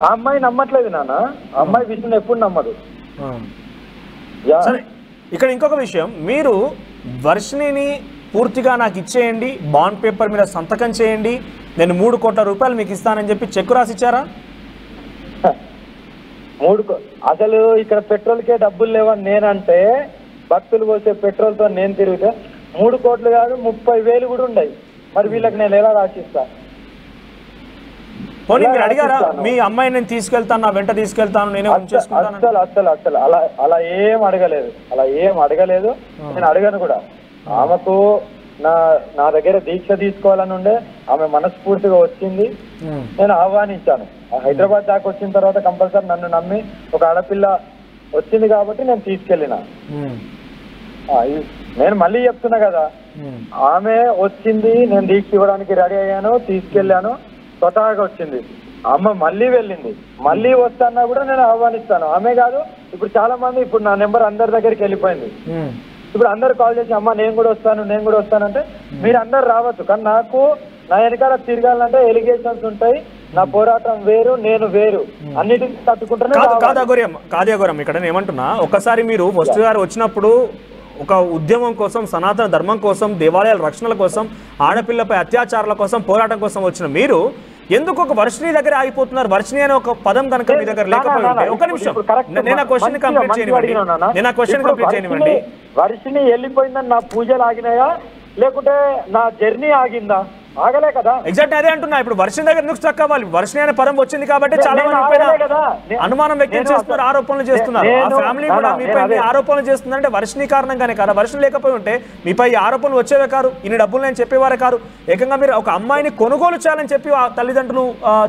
ఆ అమ్మాయి నమ్మట్లేదు నాన్న. ఆ అమ్మాయి విష్ణుని ఎప్పుడు నమ్మదు. సరే, ఇక్కడ ఇంకొక విషయం, మీరు వర్షిణిని పూర్తిగా నాకు ఇచ్చేయండి, బాండ్ పేపర్ మీద సంతకం చేయండి, నేను 3 కోట్ల రూపాయలు మీకు ఇస్తానని చెప్పి చెక్కు రాసిచ్చారా? అసలు ఇక్కడ పెట్రోల్కే డబ్బులు లేవని నేనంటే, భక్తులు పోసే పెట్రోల్తో నేను తిరిగితే 3 కోట్లు కాదు 30,000 కూడా ఉన్నాయి. మరి వీళ్ళకి నేను ఎలా రాసిస్తా? పోనీ మీరు అడిగారా మీ అమ్మాయిని నేను తీసుకెళ్తాను, నా వెంట తీసుకెళ్తాను, నేనే ఉంచేసుకుంటాను? అసలు అలా ఏం అడగలేదు. నేను అడగను కూడా. ఆమెకు నా దగ్గర దీక్ష తీసుకోవాలని ఉండే, ఆమె మనస్ఫూర్తిగా వచ్చింది, నేను ఆహ్వానించాను. హైదరాబాద్ దాకా వచ్చిన తర్వాత కంపల్సరీ నన్ను నమ్మి ఒక ఆడపిల్ల వచ్చింది కాబట్టి నేను తీసుకెళ్ళిన. నేను మళ్ళీ చెప్తున్నా కదా, ఆమె వచ్చింది, నేను దీక్ష ఇవ్వడానికి రెడీ అయ్యాను, తీసుకెళ్ళాను, స్వతహాగా వచ్చింది. అమ్మ మళ్ళీ వెళ్ళింది, మళ్ళీ వస్తానా కూడా నేను ఆహ్వానిస్తాను. ఆమె కాదు, ఇప్పుడు చాలా మంది, ఇప్పుడు నా నెంబర్ అందరి దగ్గరికి వెళ్ళిపోయింది. ఇప్పుడు అందరు కాల్ చేసి అమ్మ నేను కూడా వస్తానంటే మీరు అందరు రావచ్చు. కానీ నాకు నా వెనకాల తిరగాలంటే ఎలిగేషన్స్ ఉంటాయి, నా పోరాటం వేరు, నేను వేరు, అన్నిటికీ తట్టుకుంటాను. కాదేగోరం ఇక్కడ ఏమంటున్నా, ఒకసారి మీరు ఫస్ట్ గారు వచ్చినప్పుడు ఒక ఉద్యమం కోసం, సనాతన ధర్మం కోసం, దేవాలయాల రక్షణల కోసం, ఆడపిల్లపై అత్యాచారాల కోసం, పోరాటం కోసం వచ్చిన మీరు ఎందుకు ఒక వర్షిణి దగ్గర ఆగిపోతున్నారు? వర్షిణి అనే ఒక పదం కనుక మీ దగ్గర లేకపోతే, ఒక నిమిషం, నేను ఆ క్వశ్చన్ కంప్లీట్ చేయనివ్వండి. వర్షిణి వెళ్ళిపోయిందని నా పూజలు ఆగినాయా, లేకుంటే నా జర్నీ ఆగిందా? ఆగలే కదా. ఎగ్జాక్ట్ అదే అంటున్నా. ఇప్పుడు వర్షిణి దగ్గర ఎందుకు స్టక్ అవ్వాలి? వర్షిణి అనే పదం వచ్చింది కాబట్టి చాలా మంది అనుమానం వ్యక్తం చేస్తున్నారు, ఆరోపణలు చేస్తున్నారు. ఆ ఫ్యామిలీ కూడా మీపై ఆరోపణలు చేస్తుందంటే వర్షిణి కారణంగానే కదా. వర్షిణి లేకపోయి ఉంటే మీపై ఆరోపణలు వచ్చేవే కాదు, ఇన్ని డబ్బులు నేను చెప్పేవారే కాదు. ఏకంగా మీరు ఒక అమ్మాయిని కొనుగోలు చేయాలని చెప్పి ఆ తల్లిదండ్రులు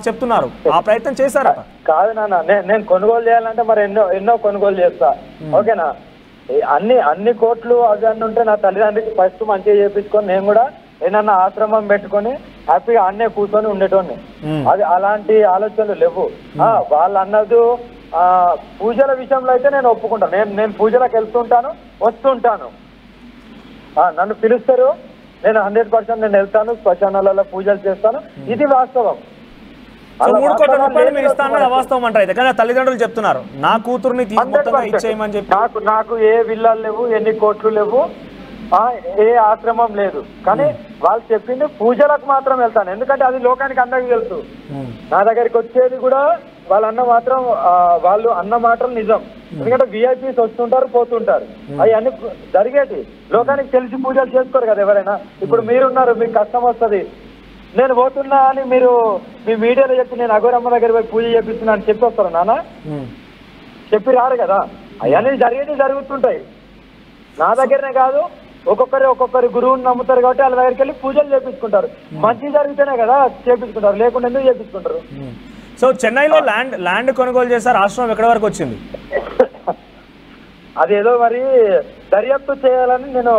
చెప్తున్నారు. ఆ ప్రయత్నం చేశారా? కాదు నాన్న, నేను కొనుగోలు చేయాలంటే మరి ఎన్నో కొనుగోలు చేస్తా. ఓకేనా? అన్ని కోట్లు అవి అన్నీ ఉంటే నా తల్లిదండ్రులకి ఫస్ట్ మంచిగా చేయించుకొని నేను కూడా ఏదన్నా ఆశ్రమం పెట్టుకొని హ్యాపీగా అన్నే కూర్చొని ఉండేటోని. అది అలాంటి ఆలోచనలు లేవు. వాళ్ళు అన్నది పూజల విషయంలో అయితే నేను ఒప్పుకుంటాను. నేను పూజలకు వెళ్తుంటాను, వస్తుంటాను. నన్ను పిలుస్తారు, నేను 100% నేను వెళ్తాను, శ్మశానాలలో పూజలు చేస్తాను. ఇది వాస్తవం. 3 కోట్ల రూపాయలు మీరు ఇస్తానని అవాస్తవం అంటారు అయితే. కానీ తల్లిదండ్రులు చెప్తున్నారు నా కూతుర్ని ఇచ్చేయమని చెప్పి. నాకు ఏ విల్లాలు లేవు, ఎన్ని కోట్లు లేవు, ఏ ఆశ్రమం లేదు. కానీ వాళ్ళు చెప్పింది పూజలకు మాత్రం వెళ్తాను. ఎందుకంటే అది లోకానికి అందరికీ తెలుసు. నా దగ్గరికి వచ్చేది కూడా వాళ్ళు అన్న మాటలు నిజం. ఎందుకంటే విఐపీస్ వస్తుంటారు, పోతుంటారు. అవన్నీ జరిగేటి లోకానికి తెలిసి పూజలు చేసుకోరు కదా ఎవరైనా. ఇప్పుడు మీరున్నారు, మీకు కష్టం వస్తుంది, నేను పోతున్నా అని మీరు మీ మీడియాలో చెప్పి నేను అఘోరమ్మ దగ్గర పోయి పూజ చేపిస్తున్నా అని చెప్పి వస్తారు నాన్న, చెప్పి రారు కదా. అవన్నీ జరుగుతుంటాయి. నా దగ్గరనే కాదు, ఒక్కొక్కరి గురువుని నమ్ముతారు కాబట్టి వాళ్ళ దగ్గరికి వెళ్ళి పూజలు చేపించుకుంటారు. మంచి జరిగితేనే కదా చేపించుకుంటారు, లేకుండా ఎందుకు చేపించుకుంటారు? సో చెన్నైలో ల్యాండ్ కొనుగోలు చేశారు, ఆశ్రమం ఎక్కడి వరకు వచ్చింది? అదేదో మరి దర్యాప్తు చేయాలని నేను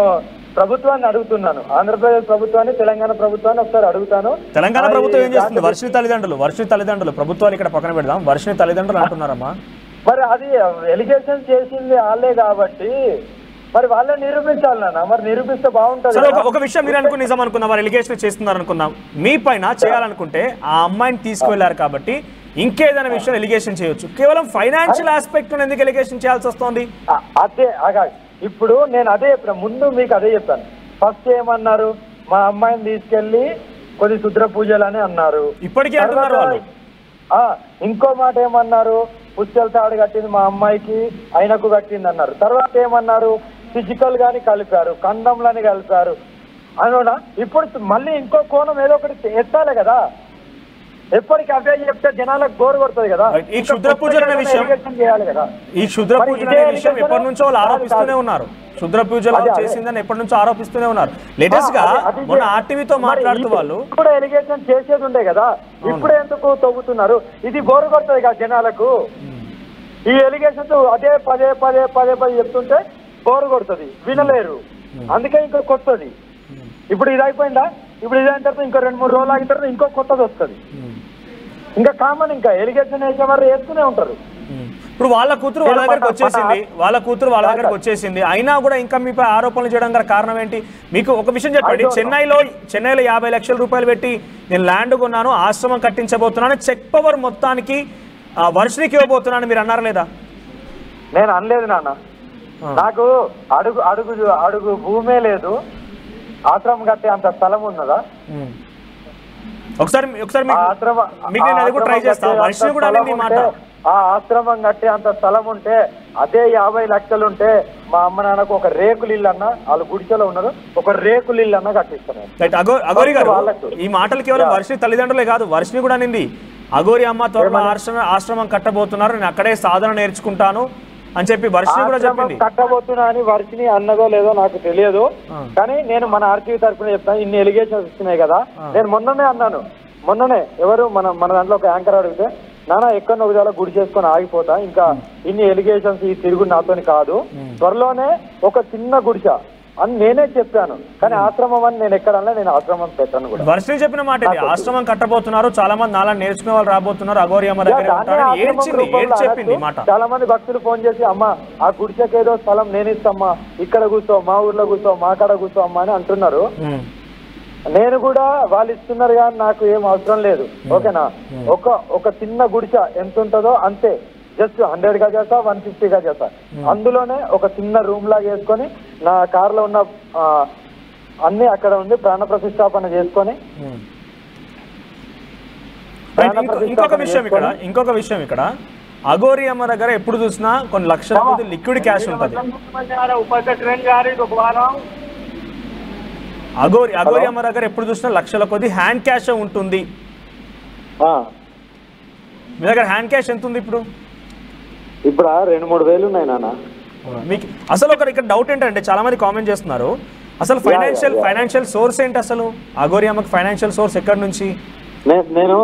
ప్రభుత్వాన్ని అడుగుతున్నాను. ఆంధ్రప్రదేశ్ ప్రభుత్వాన్ని, తెలంగాణ ప్రభుత్వాన్ని ఒకసారి అడుగుతాను. తెలంగాణ ప్రభుత్వం ఏం చేస్తుంది? వర్షిణి తల్లిదండ్రులు ప్రభుత్వాలు ఇక్కడ పక్కన పెడదాం, వర్షిణి తల్లిదండ్రులు అంటున్నారమ్మా. మరి అది ఎలిగేషన్ చేసింది వాళ్ళే కాబట్టి మరి వాళ్ళే నిరూపించాలి నాన్న. మరి నిరూపిస్తే బాగుంటుంది. ఒక విషయం మీరు అనుకుని నిజం అనుకున్నాం, వారు ఎలిగేషన్ చేస్తున్నారు అనుకున్నాం, మీ పైన చేయాలనుకుంటే ఆ అమ్మాయిని తీసుకువెళ్లారు కాబట్టి ఇంకేదైనా విషయం ఎలిగేషన్ చేయొచ్చు. కేవలం ఫైనాన్షియల్ ఆస్పెక్ట్ ఎందుకు ఎలిగేషన్ చేయాల్సి వస్తుంది? అదే ఇప్పుడు నేను అదే చెప్పాను, ముందు మీకు అదే చెప్పాను. ఫస్ట్ ఏమన్నారు, మా అమ్మాయిని తీసుకెళ్లి కొన్ని శుద్ర పూజలు అని అన్నారు. ఇప్పటికీ అంటున్నారు వాళ్ళు. ఇంకో మాట ఏమన్నారు, పుస్తల తాడు కట్టింది మా అమ్మాయికి, ఆయనకు కట్టింది అన్నారు. తర్వాత ఏమన్నారు, ఫిజికల్ గాని కలిపారు, కండంలని కలిపారు అనునా. ఇప్పుడు మళ్ళీ ఇంకో కోణం ఏదో ఒకటి ఎత్తాలి కదా. ఎప్పటికీ అవే చెప్తే జనాలకు బోర్ కొడుతుంది కదా. ఈ క్షుద్ర పూజలు అనే విషయం చేయాలి కదా. ఈ క్షుద్ర పూజలు అనే విషయం ఎప్పటి నుంచో వాళ్ళు ఆరోపిస్తూనే ఉన్నారు. క్షుద్ర పూజలు చేసిందని ఎప్పటి నుంచో ఆరోపిస్తూనే ఉన్నారు. లేటెస్ట్ గా మొన్న ఆర్టీవీతో మాట్లాడుతూ వాళ్ళు కూడా ఎలిగేషన్ చేసేది ఉండే కదా, ఇప్పుడే ఎందుకు తవ్వుతున్నారు? ఇది బోర్ కొడుతుంది కదా జనాలకు. ఈ ఎలిగేషన్స్ అదే పదే చెప్తుంటే బోర్ కొడుతుంది, వినలేరు. అందుకే ఇంకో కొత్తది. ఇప్పుడు ఇది అయిపోయిందా, ఇప్పుడు ఇది అయిన తర్వాత ఇంకో 2-3 రోజులు ఆగిన తర్వాత ఇంకో కొత్తది వస్తుంది. ఇంకా కామన్, ఇంకా ఎలిగేషన్ వేసేవారు వేస్తూనే ఉంటారు. ఇప్పుడు వాళ్ళ కూతురు వాళ్ళ దగ్గరకు వచ్చేసింది, అయినా కూడా ఇంకా మీపై ఆరోపణలు చేయడం గల కారణం ఏంటి? మీకు ఒక విషయం చెప్పండి, చెన్నైలో 50 లక్షల రూపాయలు పెట్టి నేను ల్యాండ్ కొన్నాను, ఆశ్రమం కట్టించబోతున్నాను, చెక్ పవర్ మొత్తానికి వర్షినికి ఇవ్వబోతున్నాను మీరు అన్నారు లేదా? నేను అనలేదు నాన్న. నాకు అడుగు అడుగు అడుగు భూమే లేదు, ఆశ్రమం కట్టే అంత స్థలం ఉన్నదా? ఒకసారి ట్రై చేస్తా. వర్షిని కూడా అనేది మాట. ఆ ఆశ్రమం కట్టే అంత స్థలం ఉంటే, అదే 50 లక్షలు ఉంటే మా అమ్మ నాన్నకు ఒక రేకులు ఇల్లు అన్న, వాళ్ళు గుడిసెలో ఉన్నారు, ఒక రేకులు ఇల్లు అన్న కట్టిస్తాను. అఘోరి గారు, ఈ మాటలు కేవలం వర్షిని తల్లిదండ్రులే కాదు, వర్షిని కూడా నింది అఘోరి అమ్మ త్వరలో ఆశ్రమం కట్టబోతున్నారు, నేను అక్కడే సాధన నేర్చుకుంటాను అని చెప్పి వర్షిని కూడా చెప్పింది. కట్టబోతున్నా అని వర్షిని అన్నదో లేదో నాకు తెలియదు, కానీ నేను మన ఆర్టీవీ తరఫున చెప్తాను. ఇన్ని ఎలిగేషన్స్ ఇస్తున్నాయి కదా, నేను మొన్ననే అన్నాను. మొన్ననే ఎవరు మన దాంట్లో ఒక యాంకర్ అడిగితే, నానా ఎక్కడో ఒక చాలా గుడి చేసుకొని ఆగిపోతా, ఇంకా ఇన్ని ఎలిగేషన్స్ ఈ తిరుగుడు నాతోని కాదు, త్వరలోనే ఒక చిన్న గుడిస అని నేనే చెప్పాను. కానీ ఆశ్రమం అని నేను ఎక్కడన్నా నేను ఆశ్రమం పెట్టాను కూడా. వర్షిని చెప్పిన మాట ఇది, ఆశ్రమం కట్టబోతున్నారు, చాలా మంది నాలా నేర్చుకునే వాళ్ళు రాబోతున్నారు, అఘోరి అమ్మ దగ్గర చెప్పింది మాట. చాలా మంది భక్తులు ఫోన్ చేసి, అమ్మ ఆ గుడిసెకి ఏదో స్థలం నేను ఇస్తామ్మా, ఇక్కడ కూర్చో, మా ఊర్లో కూర్చో, మా కాడ కూర్చో అమ్మా అని అంటున్నారు. నేను కూడా వాళ్ళు ఇస్తున్నారు కానీ నాకు ఏం అవసరం లేదు, ఓకేనా. ఒక చిన్న గుడిసె ఎంత ఉంటుందో అంతే, జస్ట్ 100 గజాసా 150 గజాసా, అందులోనే ఒక చిన్న రూమ్ లాగా వేసుకొని నా కార్లో ఉన్న అన్ని అక్కడ ఉండి ప్రాణ ప్రతిష్టాపన చేసుకొని. ఇంకొక విషయం ఇక్కడ అఘోరి అమ్మ దగ్గర ఎప్పుడు చూసినా కొన్ని లక్షల కొద్ది లిక్విడ్ క్యాష్ ఉంటుంది. అఘోరి అమ్మ దగ్గర ఎప్పుడు చూసినా లక్షల కొద్ది హ్యాండ్ క్యాష్ ఉంటుంది. మీ దగ్గర హ్యాండ్ క్యాష్ ఎంత ఉంది ఇప్పుడు? ఇప్పుడు 2-3 వేలు ఉన్నాయి నాన్న. మీకు అసలు ఇక్కడ డౌట్ ఏంటంటే, చాలా మంది కామెంట్ చేస్తున్నారు, అసలు ఫైనాన్షియల్ సోర్స్ ఏంటి అసలు? అఘోరి అమ్మకి ఫైనాన్షియల్ సోర్స్ ఎక్కడి నుంచి? నేను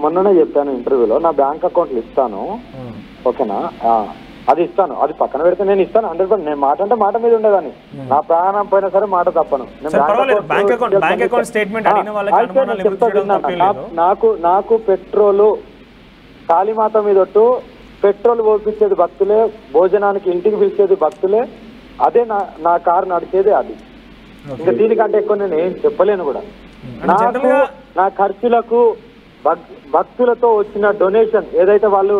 మొన్ననే చెప్పాను ఇంటర్వ్యూలో, నా బ్యాంక్ అకౌంట్లు ఇస్తాను, ఓకేనా, అది ఇస్తాను, అది పక్కన పెడితే నేను ఇస్తాను 100%. నేను మాట అంటే మాట మీద ఉండేదాన్ని, నా ప్రాణం పోయినా సరే మాట తప్పను. నాకు పెట్రోలు కాళీమాత మీదొట్టు, పెట్రోల్ పోపించేది భక్తులే, భోజనానికి ఇంటికి పిలిచేది భక్తులే, అదే నా కారు నడిచేది అది. ఇంకా దీనికంటే ఎక్కువ నేను ఏం చెప్పలేను కూడా. నాకు నా ఖర్చులకు భక్తులతో వచ్చిన డొనేషన్ ఏదైతే, వాళ్ళు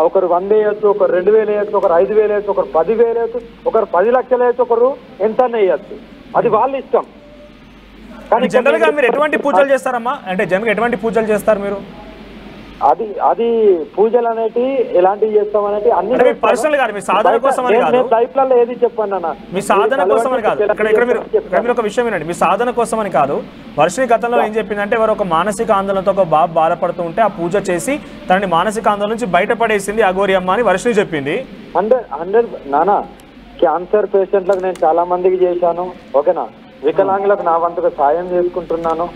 ఒకరు 100 వేయచ్చు, ఒకరు 2000 వేయచ్చు, ఒకరు 5000 వేయచ్చు, ఒకరు 10,000 వేయచ్చు, ఒకరు 10 లక్షలు వేయచ్చు, ఒకరు ఎంత వేయచ్చు, అది వాళ్ళ ఇష్టం. కానీ జనరల్ గా మీరు ఎటువంటి పూజలు చేస్తారమ్మా? అంటే జనరల్ ఎటువంటి పూజలు చేస్తారు మీరు? అది పూజలు అనేటి ఎలాంటివి చేస్తాం అనేది అన్ని పర్సనల్ గా, మీ సాధన కోసం అని కాదు, లైఫ్లలో ఏది చెప్పాను అన్న, మీ సాధన కోసం అని కాదు. ఇక్కడ మీరు ఒక విషయం వినండి, మీ సాధన కోసం అని కాదు. వర్షిని గతంలో ఏం చెప్పిందంటే, ఎవరు ఒక మానసిక ఆందోళనతో ఒక బాబు బాధపడుతూ ఉంటే ఆ పూజ చేసి తనని మానసిక ఆందోళన నుంచి బయటపడేసింది అఘోరి అమ్మ అని వర్షిని చెప్పింది. 100 నానా, క్యాన్సర్ పేషెంట్లకు నేను చాలా మందికి చేశాను, ఓకేనా, వికలాంగులకు నా వంతుగా సాయం చేసుకుంటున్నాను,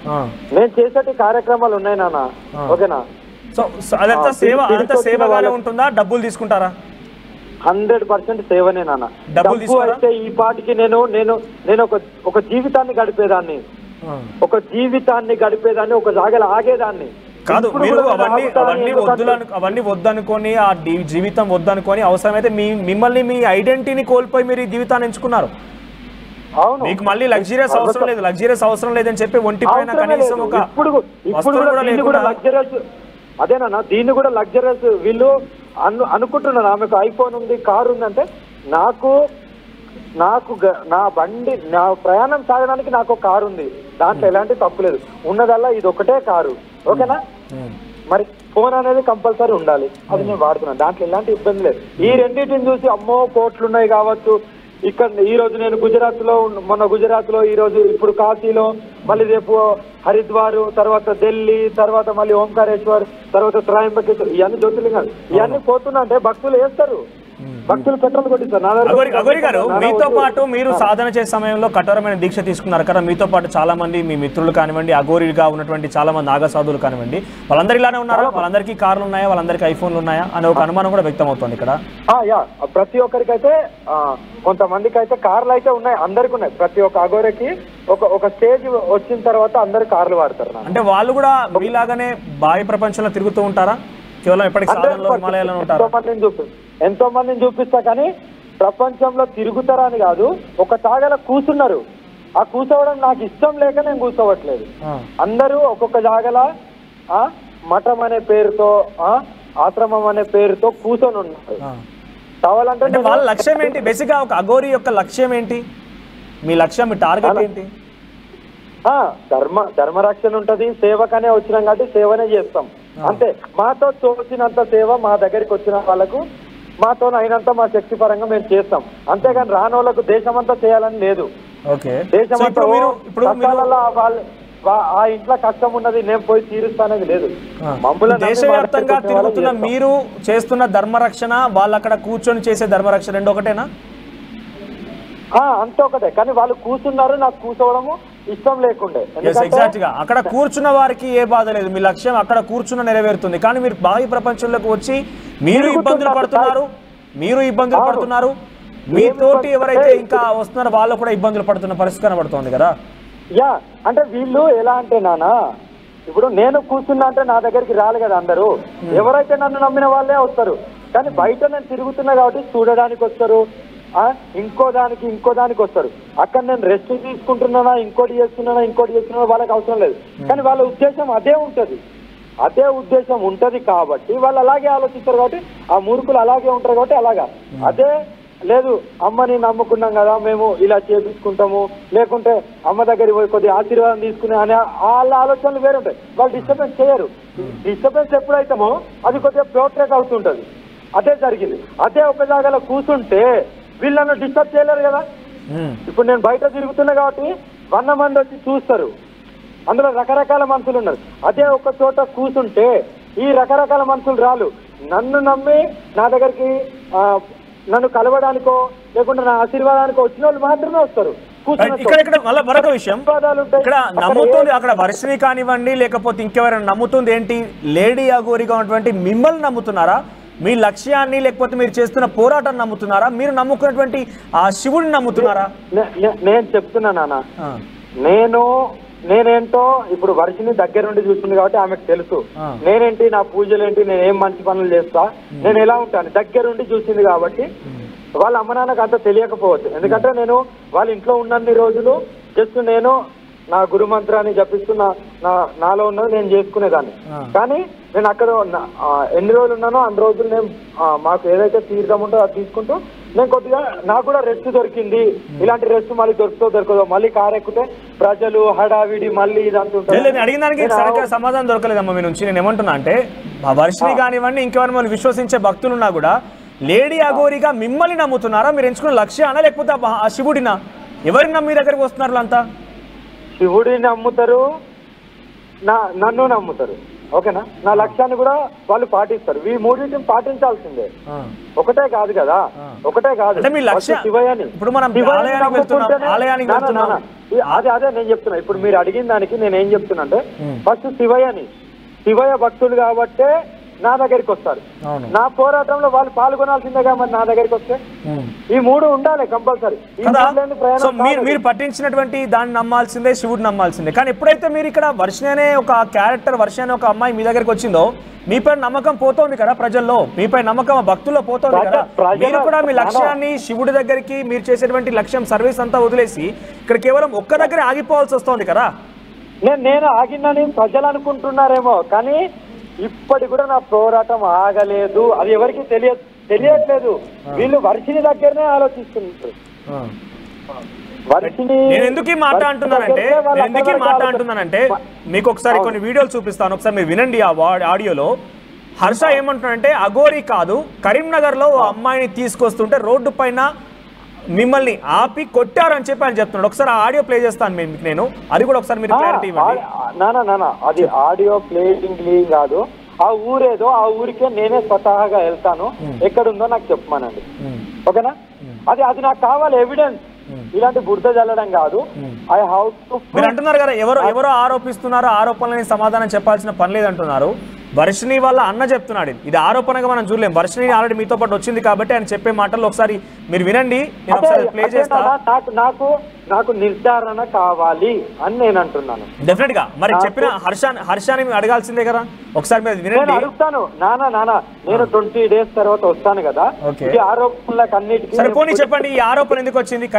నేను చేసేటి కార్యక్రమాలు ఉన్నాయి నాన్న, ఓకేనా. సో అదంతా సేవగానే ఉంటుందా? డబ్బులు తీసుకుంటారా? 100% సేవనే నాన్న. డబ్బు అయితే ఈ పాటికి నేను ఒక జీవితాన్ని గడిపేదాన్ని, ఒక జాగలు ఆగేదాన్ని కాదు. మీరు అవన్నీ వద్దనుకొని, ఆ జీవితం వద్దనుకొని, అవసరమైతే మిమ్మల్ని మీ ఐడెంటిటీని కోల్పోయి మీరు ఈ జీవితాన్ని ఎంచుకున్నారు. మీకు మళ్ళీ లగ్జరియస్ అవసరం లేదని చెప్పి ఒంటిపైన కనీసం ఒక వస్తువు కూడా లేకుండా. అదేనా, దీన్ని కూడా లగ్జరియస్ వీళ్ళు అనుకుంటున్నారు. ఆమెకు ఐఫోన్ ఉంది, కారు ఉందంటే, నాకు నా బండి, నా ప్రయాణం సాగడానికి నాకు కారు ఉంది, దాంట్లో ఎలాంటి తప్పు లేదు. ఉన్నదల్లా ఇది ఒకటే కారు, ఓకేనా. మరి ఫోన్ అనేది కంపల్సరీ ఉండాలి, అది నేను వాడుతున్నాను, దాంట్లో ఎలాంటి ఇబ్బంది లేదు. ఈ రెండింటిని చూసి అమ్మో కోట్లు ఉన్నాయి కావచ్చు, ఇక్కడ ఈ రోజు నేను మొన్న గుజరాత్ లో, ఈ రోజు ఇప్పుడు కాశీలో, మళ్ళీ రేపు హరిద్వార్, తర్వాత ఢిల్లీ, తర్వాత మళ్ళీ ఓంకారేశ్వర్, తర్వాత త్రయంబకేశ్వర్, ఇవన్నీ జ్యోతిర్లింగాలు, ఇవన్నీ పోతున్నా అంటే భక్తులు వేస్తారు, భక్తులు పెట్రోల్ కొట్టిస్తారు. అఘోరి గారు, మీతో పాటు మీరు సాధన చేసే సమయంలో కఠోరమైన దీక్ష తీసుకున్నారు కదా, మీతో పాటు చాలా మంది మీ మిత్రులు కానివ్వండి, అఘోరిగా ఉన్నటువంటి చాలా మంది నాగసాధువులు కానివ్వండి, వాళ్ళందరూ ఇలానే ఉన్నారా? వాళ్ళందరికీ కార్లు ఉన్నాయా? వాళ్ళందరికీ ఐఫోన్లు ఉన్నాయా అనే ఒక అనుమానం కూడా వ్యక్తం అవుతుంది ఇక్కడ. ప్రతి ఒక్కరికైతే, కొంతమందికి అయితే కార్లు అయితే ఉన్నాయి, అందరికి ఉన్నాయి. ప్రతి ఒక్క అఘోరికి ఒక స్టేజ్ వచ్చిన తర్వాత అందరు కార్లు వాడతారు. అంటే వాళ్ళు కూడా మీలాగానే బాహ్య ప్రపంచంలో తిరుగుతూ ఉంటారా? కేవలం ఎప్పటికీ హిమాలయాల్లో ఉంటారు? ఎంతో మందిని చూపిస్తా, కానీ ప్రపంచంలో తిరుగుతారా అని కాదు, ఒక జాగాలో కూర్చున్నారు. ఆ కూర్చోవడం నాకు ఇష్టం లేక నేను కూర్చోవట్లేదు. అందరూ ఒక్కొక్క జాగాల మఠం అనే పేరుతో ఆశ్రమం అనే పేరుతో కూర్చొని ఉన్నారు. కావాలంటే అంటే వాళ్ళ లక్ష్యం ఏంటి? బేసిక్ గా ఒక అఘోరి యొక్క లక్ష్యం ఏంటి? మీ లక్ష్యం, మీ టార్గెట్ ఏంటి? ధర్మరక్షణ ఉంటది, సేవకనే వచ్చినాం కాబట్టి సేవనే చేస్తాం అంతే. మాతో తోచినంత సేవ మా దగ్గరికి వచ్చిన వాళ్ళకు మాతో అయినంత మా శక్తి పరంగా మేము చేస్తాం, అంతేగాని రాని వాళ్ళకు దేశమంతా చేయాలని లేదు. దేశమంతా ఆ ఇంట్లో కష్టం ఉన్నది నేను పోయి తీరుస్తానది లేదు. దేశవ్యాప్తంగా తిరుగుతున్న మీరు చేస్తున్న ధర్మరక్షణ, వాళ్ళు అక్కడ కూర్చొని చేసే ధర్మరక్షణ రెండు ఒకటేనా? అంతే ఒకటే, కానీ వాళ్ళు కూర్చున్నారు, నాకు కూర్చోవడము ఇష్టం లేకుండే. ఎగ్జాక్ట్ గా అక్కడ కూర్చున్న వారికి ఏ బాధ లేదు, మీ లక్ష్యం అక్కడ కూర్చున్న నెరవేరుతుంది. కానీ మీరు బాహ్య ప్రపంచంలోకి వచ్చి మీరు ఇబ్బందులు పడుతున్నారు, మీతోటి ఎవరైతే ఇంకా వస్తున్నారో వాళ్ళు కూడా ఇబ్బందులు పడుతున్న పరిస్థితి కనబడుతోంది కదా. అంటే వీళ్ళు ఎలా అంటే నాన్న, ఇప్పుడు నేను కూర్చున్నా అంటే నా దగ్గరికి రాలి కదా అందరూ, ఎవరైతే నన్ను నమ్మిన వాళ్ళే వస్తారు. కానీ బయట నేను తిరుగుతున్నా కాబట్టి చూడడానికి వస్తారు, ఇంకో దానికి వస్తారు. అక్కడ నేను రెస్ట్ తీసుకుంటున్నానా, ఇంకోటి చేస్తున్నానా వాళ్ళకి అవసరం లేదు. కానీ వాళ్ళ ఉద్దేశం అదే ఉంటది కాబట్టి వాళ్ళు అలాగే ఆలోచిస్తారు. కాబట్టి ఆ మూర్ఖులు అలాగే ఉంటారు కాబట్టి అలాగా అదే లేదు. అమ్మని నమ్ముకున్నాం కదా మేము ఇలా చేపించుకుంటాము, లేకుంటే అమ్మ దగ్గరికి పోయి కొద్దిగా ఆశీర్వాదం తీసుకునే అనే వాళ్ళ ఆలోచనలు వేరే ఉంటాయి. వాళ్ళు డిస్టర్బెన్స్ చేయరు. డిస్టర్బెన్స్ ఎప్పుడైతామో అది కొద్దిగా ప్రోట్రేక్ అవుతుంటది. అదే జరిగింది. అదే ఒక జాగాలో కూర్చుంటే వీళ్ళను డిస్టర్బ్ చేయలేరు కదా. ఇప్పుడు నేను బయట తిరుగుతున్నా కాబట్టి 100 మంది వచ్చి చూస్తారు, అందులో రకరకాల మనుషులు ఉన్నారు. అదే ఒక చోట కూర్చుంటే ఈ రకరకాల మనుషులు రాలు. నన్ను నమ్మి నా దగ్గరికి నన్ను కలవడానికో లేకుంటే నా ఆశీర్వాదానికో వచ్చిన వాళ్ళు మాత్రమే వస్తారు. ఇక్కడ మరొక విషయం, ఇక్కడ నమ్ముతుంది అక్కడ వర్షిని కానివ్వండి లేకపోతే ఇంకెవరైనా నమ్ముతుంది ఏంటి? లేడీ అఘోరిగా ఉన్నటువంటి మిమ్మల్ని నమ్ముతున్నారా? మీ లక్ష్యాన్ని లేకపోతే మీరు చేస్తున్న పోరాటం నమ్ముతున్నారా? మీరు నమ్ముకున్నటువంటి ఆ శివుడిని నమ్ముతున్నారా? నేను చెప్తున్నా నాన్న, నేనేంటో ఇప్పుడు వర్షిని దగ్గర నుండి చూస్తుంది కాబట్టి ఆమెకు తెలుసు నేనేంటి, నా పూజలు ఏంటి, నేను ఏం మంచి పనులు చేస్తా, నేను ఎలా ఉంటాను దగ్గరుండి చూసింది కాబట్టి. వాళ్ళ అమ్మ నాన్నకు అంత తెలియకపోవచ్చు, ఎందుకంటే నేను వాళ్ళ ఇంట్లో ఉన్నన్ని రోజులు జస్ట్ నేను నా గురు మంత్రాన్ని జపిస్తున్నా, నాలో ఉన్నది నేను చేసుకునేదాన్ని. కానీ నేను అక్కడ ఎన్ని రోజులు ఉన్నానో అన్ని రోజులు నేను మాకు ఏదైతే తీర్థం ఉంటుందో అది తీసుకుంటూ నేను కొద్దిగా నాకు కూడా రెస్ట్ దొరికింది. ఇలాంటి రెస్ట్ మళ్ళీ దొరకదో మళ్ళీ కారు ఎక్కితే ప్రజలు హడావిడి మళ్ళీ ఇదంతా ఉంటుంది. అడిగిన దానికి సరిగ్గా సమాధానం దొరకలేదమ్మా మీ నుంచి. నేను ఏమంటున్నా అంటే వర్షిని కానివ్వండి ఇంకెవరు మనం విశ్వసించే భక్తులున్నా కూడా లేడీ అఘోరిగా మిమ్మల్ని నమ్ముతున్నారా? మీరు ఎంచుకున్న లక్ష్యానా లేకపోతే ఆ శివుడినా? ఎవరిని నమ్మి దగ్గరికి వస్తున్నారు అంతా? శివుడిని నమ్ముతారు, నన్ను నమ్ముతారు. ఓకేనా? నా లక్ష్యాన్ని కూడా వాళ్ళు పాటిస్తారు. ఈ మూడింటిని పాటించాల్సిందే, ఒకటే కాదు కదా. శివయ్యని అదే నేను చెప్తున్నా. ఇప్పుడు మీరు అడిగిన దానికి నేనేం చెప్తున్నా అంటే ఫస్ట్ శివయ్య భక్తులు కాబట్టే నా దగ్గరికి వస్తారు. నా పోరాటంలో వాళ్ళు పాల్గొనాల్సిందేగా. మరి నా దగ్గరికి వస్తే ఈ మూడు ఉండాలి కంపల్సరీ. మీరు పట్టించినటువంటి దాన్ని నమ్మాల్సిందే, శివుడు నమ్మాల్సిందే. కానీ ఎప్పుడైతే మీరు ఇక్కడ వర్షిని అనే ఒక క్యారెక్టర్, వర్షిని అనే ఒక అమ్మాయి మీ దగ్గరికి వచ్చిందో మీపై నమ్మకం పోతోంది కదా ప్రజల్లో, మీపై నమ్మకం భక్తుల్లో పోతోంది కదా. మీరు కూడా మీ లక్ష్యాన్ని శివుడి దగ్గరికి, మీరు చేసేటువంటి లక్ష్యం సర్వీస్ అంతా వదిలేసి ఇక్కడ కేవలం ఒక్క దగ్గర ఆగిపోవాల్సి వస్తుంది కదా. నేను ఆగిందని ప్రజలు అనుకుంటున్నారేమో, కానీ ఇప్పటి కూడా నా పోరాటం ఆగలేదు. అది ఎవరికి తెలియట్లేదు. వీళ్ళు వర్షిని దగ్గరనే ఆలోచిస్తున్నారు. నేను ఎందుకు ఈ మాట అంటున్నానంటే మీకు ఒకసారి కొన్ని వీడియోలు చూపిస్తాను, ఒకసారి మీరు వినండి. ఆ ఆడియోలో హర్ష ఏమంటున్నాడంటే అఘోరి కాదు, కరీంనగర్ లో అమ్మాయిని తీసుకొస్తుంటే రోడ్డు పైన మిమ్మల్ని ఆపి కొట్టారని చెప్పి ఆయన చెప్తున్నాడు. ఒకసారి ఆ ఆడియో ప్లే చేస్తాను నేను, అది కూడా ఒకసారి మీరు క్లారిటీ ఇవ్వండి. నానా అది ఆడియో ప్లేయింగ్ కాదు, ఆ ఊరేదో ఆ ఊరికే నేనే స్వతహాగా వెళ్తాను, ఎక్కడుందో నాకు చెప్పమానండి. ఓకేనా? అది నాకు కావాలి ఎవిడెన్స్. ఇలాంటి బురద చల్లడం కాదు. I how to. మీరు అంటున్నారు కదా ఎవరో ఆరోపిస్తున్నారు, ఆరోపణలని సమాధానం చెప్పాల్సిన పని లేదంటున్నారు. వర్షిని వాళ్ళ అన్న చెప్తున్నాడు. ఇది ఆరోపణగా మనం చూడలేం. వర్షిని ఆల్రెడీ మీతో పాటు వచ్చింది కాబట్టి ఆయన చెప్పే మాటలు ఒకసారి మీరు వినండి. నేను ఒకసారి ప్లే చేస్తా. నాకు నిర్ధారణ కావాలి అని నేను అంటున్నాను. డెఫినెట్ గా మరి చెప్పిన హర్షాన్ని అడగాల్సిందే కదా. ఒకసారి మీరు వినండి. అడుగుతాను నానా నేను 20 days తర్వాత వస్తాను కదా. ఈ ఆరోపణలకు అన్నిటికీ సరిపోని చెప్పండి, ఈ ఆరోపణ ఎందుకు వచ్చింది?